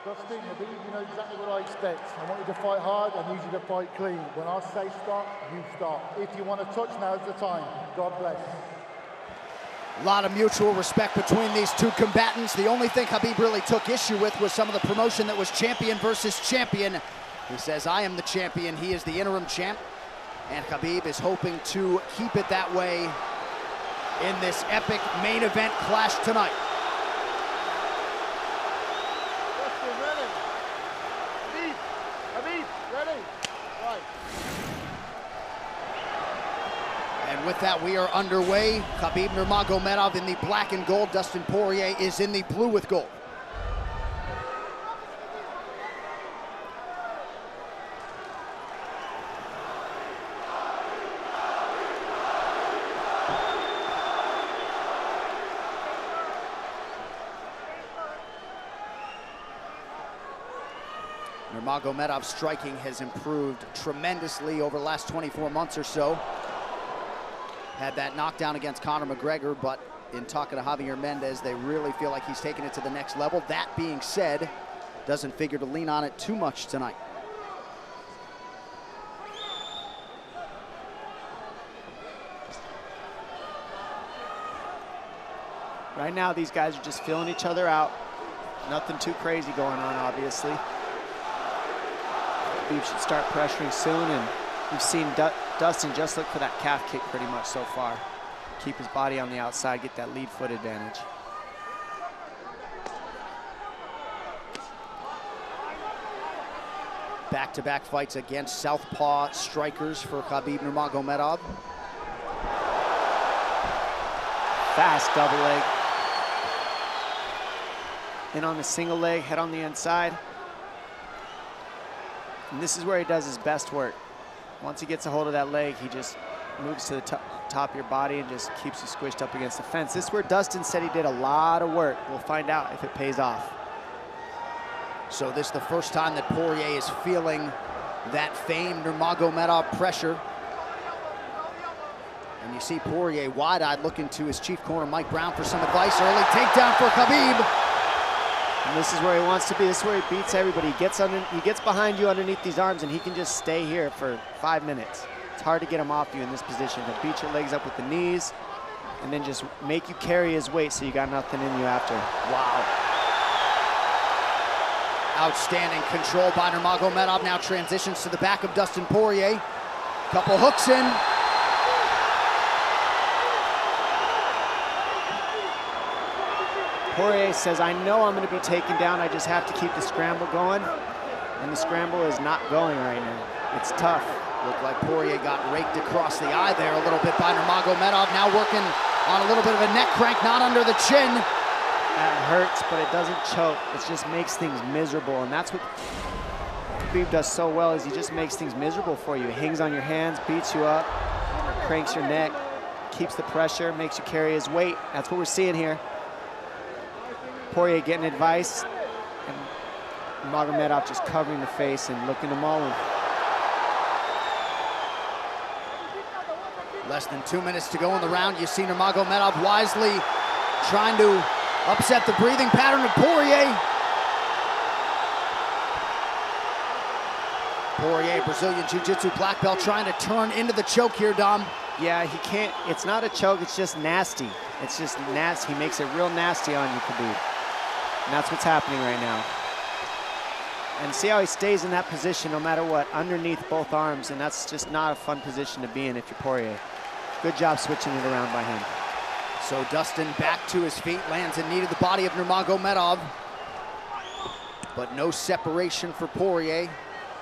Dustin, I believe you know exactly what I expect. I want you to fight hard, I need you to fight clean. When I say stop, you stop. If you want to touch, now's the time. God bless. A lot of mutual respect between these two combatants. The only thing Khabib really took issue with was some of the promotion that was champion versus champion. He says, I am the champion, he is the interim champ. And Khabib is hoping to keep it that way in this epic main event clash tonight. Dustin, ready? Khabib, ready? Right. And with that, we are underway. Khabib Nurmagomedov in the black and gold. Dustin Poirier is in the blue with gold. Nurmagomedov's striking has improved tremendously over the last 24 months or so. Had that knockdown against Conor McGregor, but in talking to Javier Mendez, they really feel like he's taken it to the next level. That being said, doesn't figure to lean on it too much tonight. Right now, these guys are just filling each other out. Nothing too crazy going on, obviously. Khabib should start pressuring soon, and you've seen Dustin just look for that calf kick pretty much so far. Keep his body on the outside, get that lead foot advantage. Back-to-back fights against southpaw strikers for Khabib Nurmagomedov. Fast double leg. In on the single leg, head on the inside. And this is where he does his best work. Once he gets a hold of that leg, he just moves to the top of your body and just keeps you squished up against the fence. This is where Dustin said he did a lot of work. We'll find out if it pays off. So this is the first time that Poirier is feeling that famed Nurmagomedov pressure. And you see Poirier wide-eyed looking to his chief corner, Mike Brown, for some advice. Early takedown for Khabib. And this is where he wants to be. This is where he beats everybody. He gets behind you underneath these arms, and he can just stay here for 5 minutes. It's hard to get him off you in this position. He'll beat your legs up with the knees, and then just make you carry his weight so you got nothing in you after. Wow. Outstanding control by Nurmagomedov. Now transitions to the back of Dustin Poirier. Couple hooks in. Poirier says, I know I'm going to be taken down. I just have to keep the scramble going. And the scramble is not going right now. It's tough. Looked like Poirier got raked across the eye there a little bit by Nurmagomedov. Now working on a little bit of a neck crank, not under the chin. That hurts, but it doesn't choke. It just makes things miserable. And that's what Khabib does so well, is he just makes things miserable for you. He hangs on your hands, beats you up, cranks your neck, keeps the pressure, makes you carry his weight. That's what we're seeing here. Poirier getting advice, and Nurmagomedov just covering the face and looking to maul him. Less than 2 minutes to go in the round. You see Nurmagomedov wisely trying to upset the breathing pattern of Poirier. Poirier, Brazilian Jiu-Jitsu black belt, trying to turn into the choke here, Dom. Yeah, he can't. It's not a choke, it's just nasty. It's just nasty. He makes it real nasty on you, Khabib. And that's what's happening right now. And see how he stays in that position no matter what, underneath both arms, and that's just not a fun position to be in if you're Poirier. Good job switching it around by him. So Dustin back to his feet, lands in knee to the body of Nurmagomedov. But no separation for Poirier,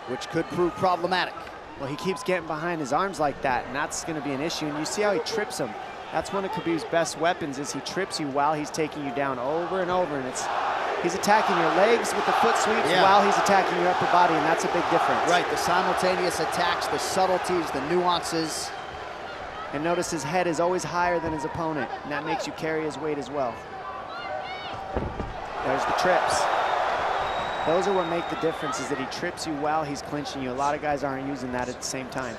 which could prove problematic. Well, he keeps getting behind his arms like that, and that's going to be an issue. And you see how he trips him. That's one of Khabib's best weapons, is he trips you while he's taking you down over and over. And he's attacking your legs with the foot sweeps while he's attacking your upper body, and that's a big difference. Right, the simultaneous attacks, the subtleties, the nuances. And notice his head is always higher than his opponent, and that makes you carry his weight as well. There's the trips. Those are what make the difference, is that he trips you while he's clinching you. A lot of guys aren't using that at the same time.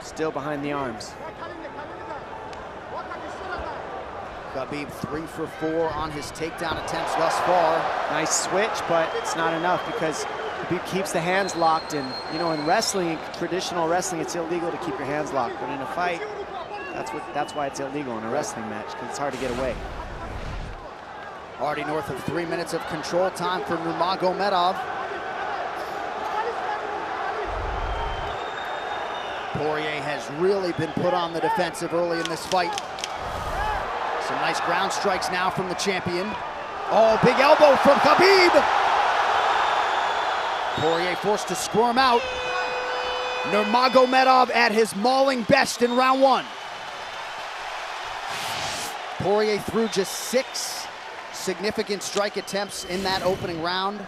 Still behind the arms. Khabib 3 for 4 on his takedown attempts thus far. Nice switch, but it's not enough because Khabib keeps the hands locked. And you know, in wrestling, traditional wrestling, it's illegal to keep your hands locked. But in a fight, that's why it's illegal in a wrestling match, because it's hard to get away. Already north of 3 minutes of control time for Nurmagomedov. Poirier has really been put on the defensive early in this fight. Some nice ground strikes now from the champion. Oh, big elbow from Khabib. Poirier forced to squirm out. Nurmagomedov at his mauling best in round 1. Poirier threw just 6 significant strike attempts in that opening round.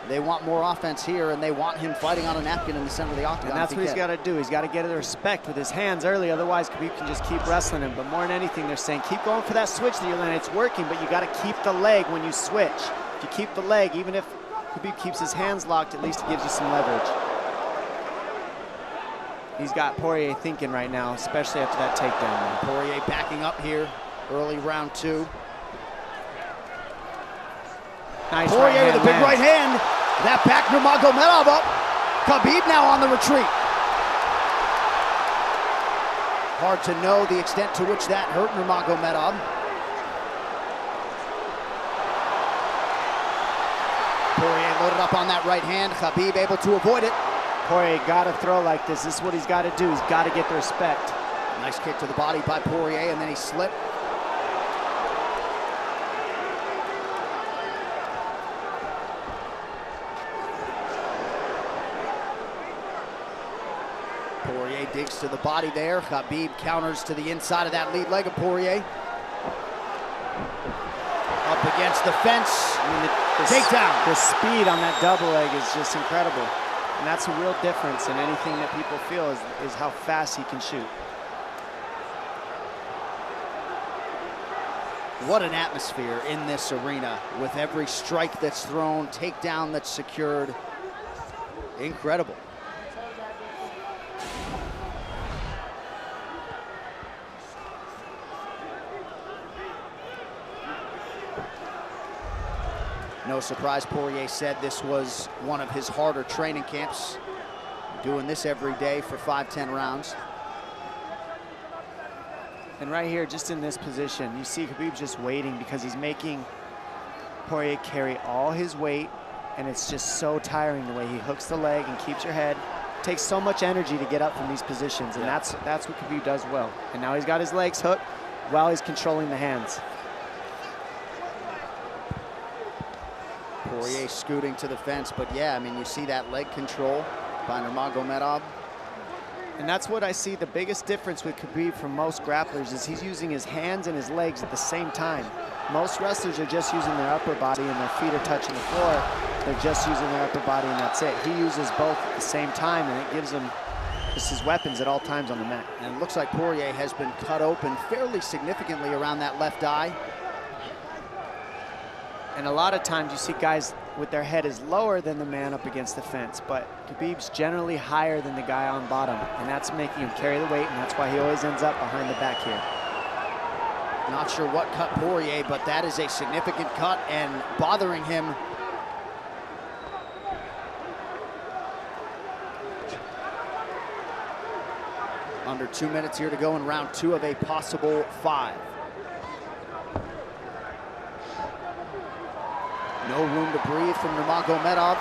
They want more offense here, and they want him fighting on a napkin in the center of the octagon. And that's what he's got to do. He's got to get the respect with his hands early, otherwise Khabib can just keep wrestling him. But more than anything, they're saying keep going for that switch that you're landing. It's working, but you got to keep the leg when you switch. If you keep the leg, even if Khabib keeps his hands locked, at least it gives you some leverage. He's got Poirier thinking right now, especially after that takedown. Poirier backing up here, early round 2. Nice Poirier with a big right hand. That backed Nurmagomedov up. Khabib now on the retreat. Hard to know the extent to which that hurt Nurmagomedov. Poirier loaded up on that right hand. Khabib able to avoid it. Poirier got to throw like this. This is what he's got to do. He's got to get the respect. Nice kick to the body by Poirier, and then he slipped. Poirier digs to the body there. Khabib counters to the inside of that lead leg of Poirier. Up against the fence. I mean, takedown. The speed on that double leg is just incredible. And that's a real difference in anything that people feel is how fast he can shoot. What an atmosphere in this arena with every strike that's thrown, takedown that's secured. Incredible. No surprise, Poirier said this was one of his harder training camps. Doing this every day for 5-10 rounds. And right here, just in this position, you see Khabib just waiting because he's making Poirier carry all his weight, and it's just so tiring the way he hooks the leg and keeps your head. It takes so much energy to get up from these positions, and that's what Khabib does well. And now he's got his legs hooked while he's controlling the hands. Poirier scooting to the fence, but yeah, I mean, you see that leg control by Nurmagomedov. And that's what I see the biggest difference with Khabib from most grapplers is he's using his hands and his legs at the same time. Most wrestlers are just using their upper body and their feet are touching the floor. They're just using their upper body and that's it. He uses both at the same time, and it gives him just his weapons at all times on the mat. And it looks like Poirier has been cut open fairly significantly around that left eye. And a lot of times you see guys with their head is lower than the man up against the fence, but Khabib's generally higher than the guy on bottom, and that's making him carry the weight, and that's why he always ends up behind the back here. Not sure what cut Poirier, but that is a significant cut and bothering him. Under 2 minutes here to go in round 2 of a possible 5. No room to breathe from Nurmagomedov.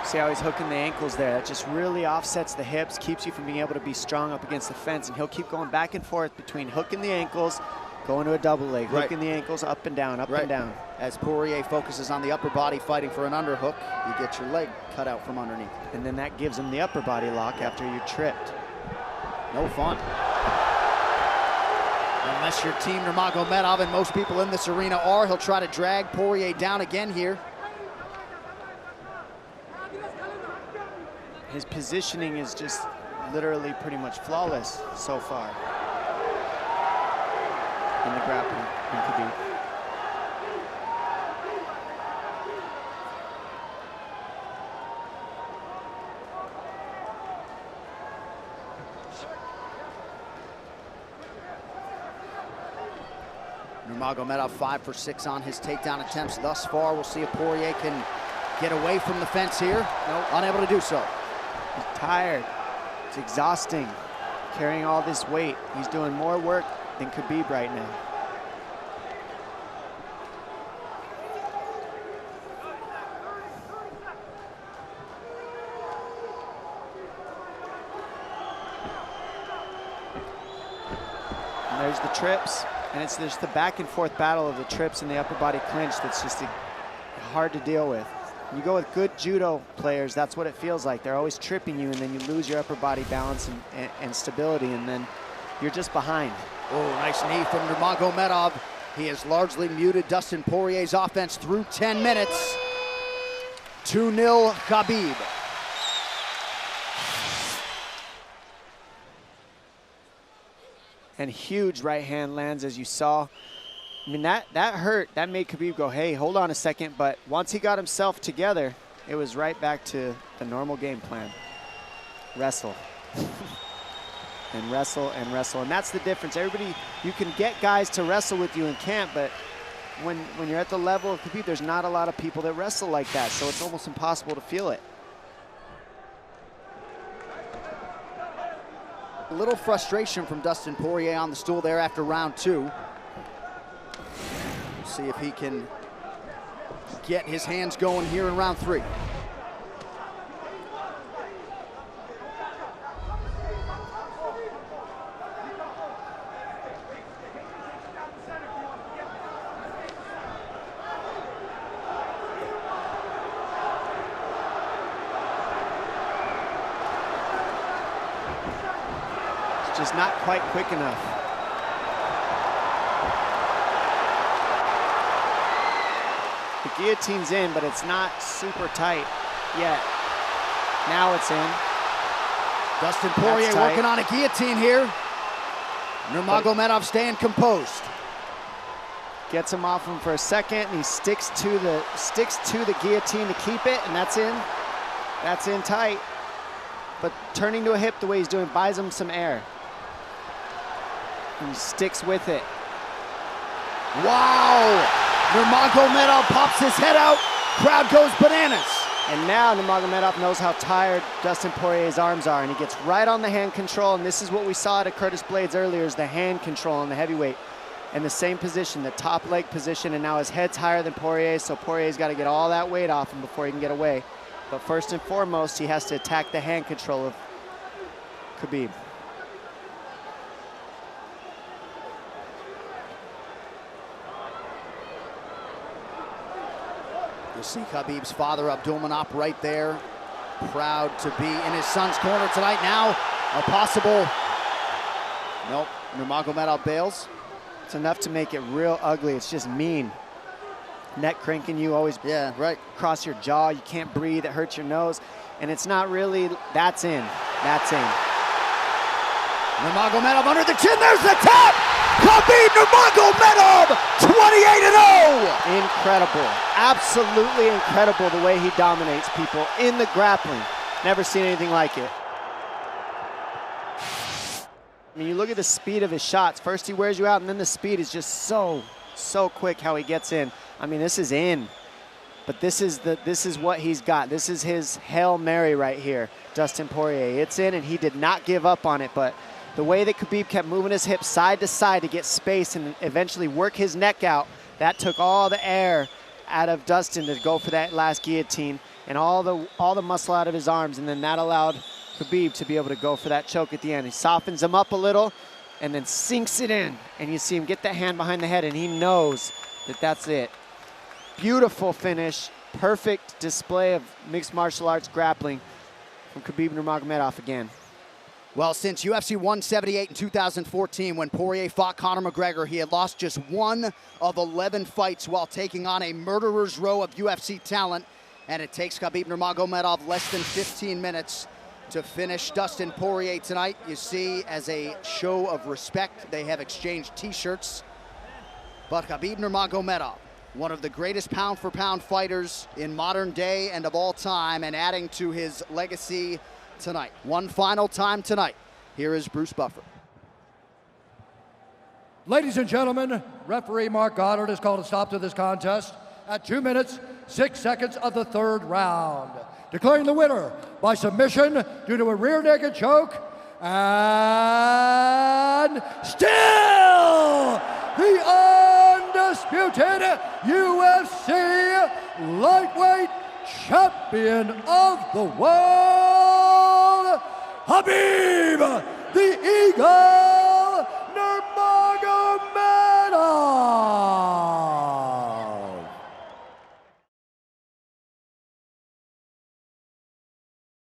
See how he's hooking the ankles there? That just really offsets the hips, keeps you from being able to be strong up against the fence, and he'll keep going back and forth between hooking the ankles, going to a double leg, hooking the ankles up and down, up and down. As Poirier focuses on the upper body fighting for an underhook, you get your leg cut out from underneath. And then that gives him the upper body lock after you're tripped. No fun. Unless you're Team Nurmagomedov, and most people in this arena are, he'll try to drag Poirier down again here. His positioning is just literally pretty much flawless so far in the grappling in Khabib. Nurmagomedov 5 for 6 on his takedown attempts thus far. We'll see if Poirier can get away from the fence here. Nope. Unable to do so. He's tired. It's exhausting, carrying all this weight. He's doing more work than Khabib right now. And there's the trips, and it's just the back and forth battle of the trips and the upper body clinch that's just hard to deal with. When you go with good judo players, that's what it feels like. They're always tripping you, and then you lose your upper body balance and stability, and then you're just behind. Oh, nice knee from Nurmagomedov. He has largely muted Dustin Poirier's offense through 10 minutes. 2-0 Khabib. And huge right hand lands, as you saw. I mean, that hurt. That made Khabib go, hey, hold on a second. But once he got himself together, it was right back to the normal game plan. Wrestle. And wrestle and wrestle. And that's the difference. Everybody, you can get guys to wrestle with you in camp, but when you're at the level of Khabib, there's not a lot of people that wrestle like that. So it's almost impossible to feel it. A little frustration from Dustin Poirier on the stool there after round 2. See if he can get his hands going here in round 3. It's just not quite quick enough. The guillotine's in, but it's not super tight yet. Now it's in. Dustin Poirier working on a guillotine here. Nurmagomedov staying composed. Gets him off him for a second, and he sticks to the guillotine to keep it, and that's in. That's in tight. But turning to a hip the way he's doing buys him some air. And he sticks with it. Wow! Nurmagomedov pops his head out. Crowd goes bananas. And now Nurmagomedov knows how tired Dustin Poirier's arms are, and he gets right on the hand control, and this is what we saw at Curtis Blades earlier, is the hand control on the heavyweight. In the same position, the top leg position, and now his head's higher than Poirier, so Poirier's got to get all that weight off him before he can get away. But first and foremost, he has to attack the hand control of Khabib. You see Khabib's father, Abdulmanap, right there. Proud to be in his son's corner tonight. Now, a possible... Nope, Nurmagomedov bails. It's enough to make it real ugly. It's just mean. Neck cranking you, always across your jaw. You can't breathe, it hurts your nose. And it's not really, that's in. That's in. Nurmagomedov under the chin, there's the tap! Khabib Nurmagomedov, 28-0! Incredible, absolutely incredible the way he dominates people in the grappling. Never seen anything like it. I mean, you look at the speed of his shots. First he wears you out, and then the speed is just so quick how he gets in. I mean, this is in, but this is what he's got. This is his Hail Mary right here, Dustin Poirier. It's in, and he did not give up on it, but the way that Khabib kept moving his hips side to side to get space and eventually work his neck out, that took all the air out of Dustin to go for that last guillotine and all the muscle out of his arms, and then that allowed Khabib to be able to go for that choke at the end. He softens him up a little and then sinks it in, and you see him get that hand behind the head, and he knows that that's it. Beautiful finish, perfect display of mixed martial arts grappling from Khabib Nurmagomedov again. Well, since UFC 178 in 2014, when Poirier fought Conor McGregor, he had lost just 1 of 11 fights while taking on a murderer's row of UFC talent, and it takes Khabib Nurmagomedov less than 15 minutes to finish Dustin Poirier tonight. You see, as a show of respect, they have exchanged t-shirts. But Khabib Nurmagomedov, one of the greatest pound-for-pound fighters in modern day and of all time, and adding to his legacy tonight. One final time tonight. Here is Bruce Buffer. Ladies and gentlemen, referee Mark Goddard has called a stop to this contest at 2 minutes, 6 seconds of the third round, declaring the winner by submission due to a rear naked choke, and still the undisputed UFC lightweight champion of the world, Khabib the Eagle